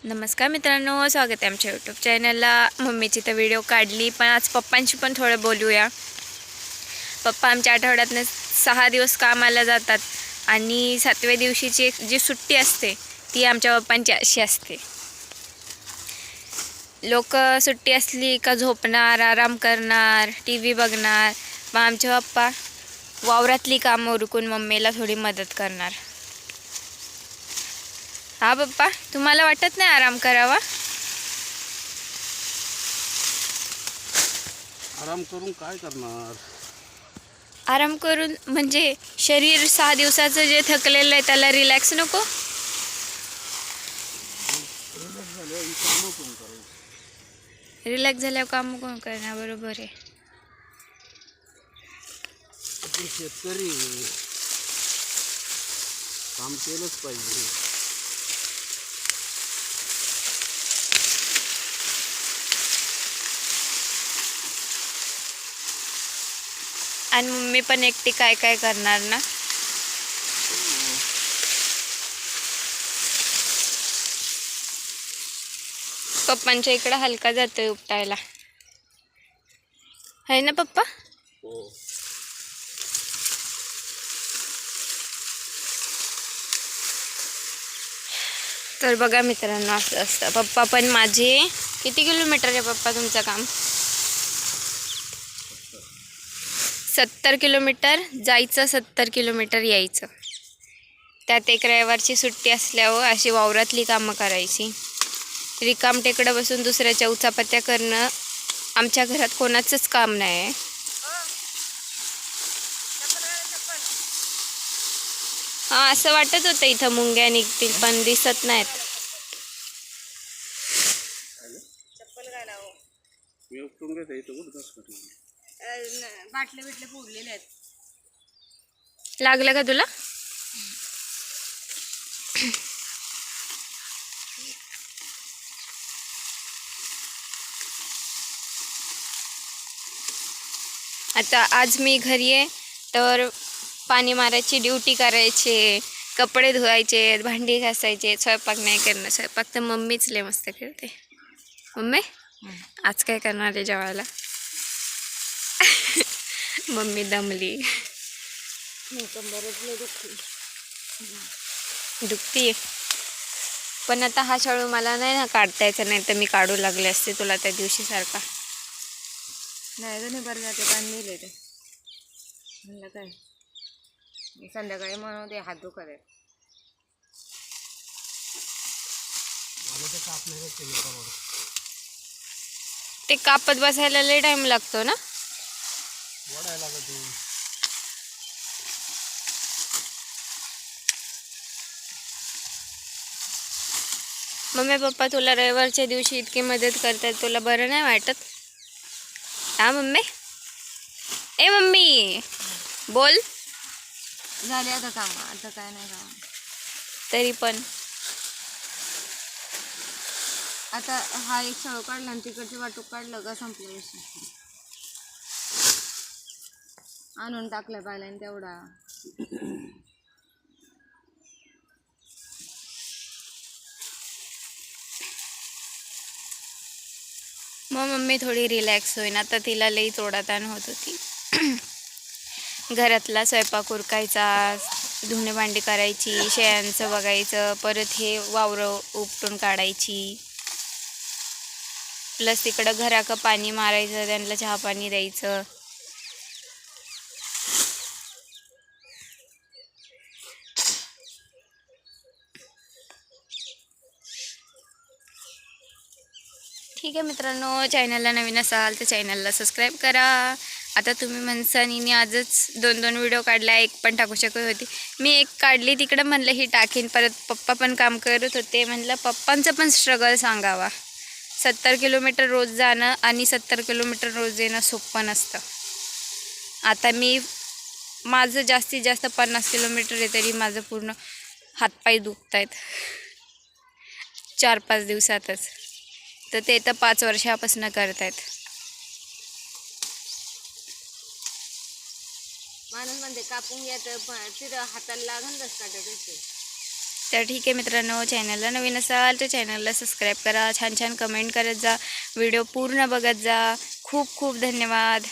नमस्कार मित्रांनो, स्वागत आहे आमच्या यूट्यूब चॅनलला. मम्मीची तर व्हिडिओ काढली, पण आज पप्पांशी पण थोडं बोलूया. पप्पा आमच्या आठवड्यातनं 6 दिवस कामाला जातात आणि 7व्या दिवशीची एक जी सुट्टी असते ती आमच्या पप्पांची अशी असते. लोक सुट्टी असली का झोपणार, आराम करणार, टी व्ही बघणार. मग आमचे पप्पा वावरातली कामं उरकून मम्मीला थोडी मदत करणार. हा पप्पा, तुम्हाला वाटत नाही आराम करावा? आराम करून काय करणार? आराम करून म्हणजे शरीर 6 दिवसाचं जे थकलेलं आहे त्याला रिलॅक्स नको? रिलॅक्स झाल्यावर काम कोण करणार? बरोबर आहे. आपण शेतकरी काम केलंच पाहिजे. आणि मम्मी पण एकटी काय काय करणार ना. पप्पांच्या इकडं हलका जातोय उपटायला, आहे ना पप्पा? हो. तर बघा मित्रांनो, असं असतं. पप्पा पण माझे किती किलोमीटर आहे पप्पा तुमचं काम? 70 किलोमीटर जायचं, 70 किलोमीटर यायचं. त्यात एक रविवारची सुट्टी असल्यावर अशी वावरातली कामं करायची. रिकाम टेकडं बसून दुसऱ्याच्या उचापत्या करणं आमच्या घरात कोणाचंच काम नाही आहे. हां, असं वाटत होतं इथं मुंग्या निघतील, पण दिसत नाहीत. बाटले बिटले फोडलेले आहेत. लागलं का तुला? आता आज मी घरी आहे तर पाणी मारायची ड्युटी करायची, कपडे धुवायचे, भांडी घासायचे, स्वयंपाक नाही करणं. स्वयंपाक तर मम्मीच लय मस्त करते. मम्मी आज काय करणार आहे जेवायला? मम्मी दमली, दुखती. पण आता हा शाळू मला नाही ना काढता यायचा, नाही तर मी काढू लागले असते तुला त्या दिवशी सारखा. नाही नाही, बरं जाते पाणी दिले ते म्हणलं काय संध्याकाळी म्हणून ते हात दुखत आहे. ते कापत बसायला लय टाइम लागतो ना. मम्मी पप्पा तुला रविवारच्या दिवशी इतकी मदत करतात, तुला बरं नाही वाटत? हा मम्मी? ए मम्मी बोल. झाले आता काम, आता काय नाही काम. तरी पण आता हा एक शाळू काढला आणि तिकडची वाटूक काढलं का संपलं विषय. आणून टाकलं पाहिलं तेवढा. मग मम्मी थोडी रिलॅक्स होईन. आता तिला लई तोडाताण होत होती. घरातला स्वयंपाक उरकायचा, धुणे भांडी करायची, शेळ्यांचं बघायचं, परत हे वावरं उपटून काढायची, प्लस तिकडं घराचं पाणी मारायचं, त्यांना चहा पाणी द्यायचं. ठीक आहे मित्रांनो, चॅनलला नवीन असाल तर चॅनलला सबस्क्राईब करा. आता तुम्ही म्हणसानी आजच 2-2 व्हिडिओ काढला, एक पण टाकू शकत होती. मी एक काढली तिकडं, म्हणलं ही टाकीन. परत पप्पा पण काम करत होते, म्हणलं पप्पांचं पण स्ट्रगल सांगावा. 70 किलोमीटर रोज जाणं आणि 70 किलोमीटर रोज येणं सोपं नसतं. आता माझं जास्तीत जास्त 50 किलोमीटर आहे, तरी माझं पूर्ण हातपाय दुखत आहेत 4-5 दिवसातच. तर ते तर 5 वर्षापासून करतायत. माणूस म्हणते कापून घ्यायचं, तिथं हाताला लागून रस काढत. तर ठीक आहे मित्रांनो, चॅनलला नवीन असाल तर चॅनलला सबस्क्राईब करा, छान छान कमेंट करत जा, व्हिडिओ पूर्ण बघत जा. खूप खूप धन्यवाद.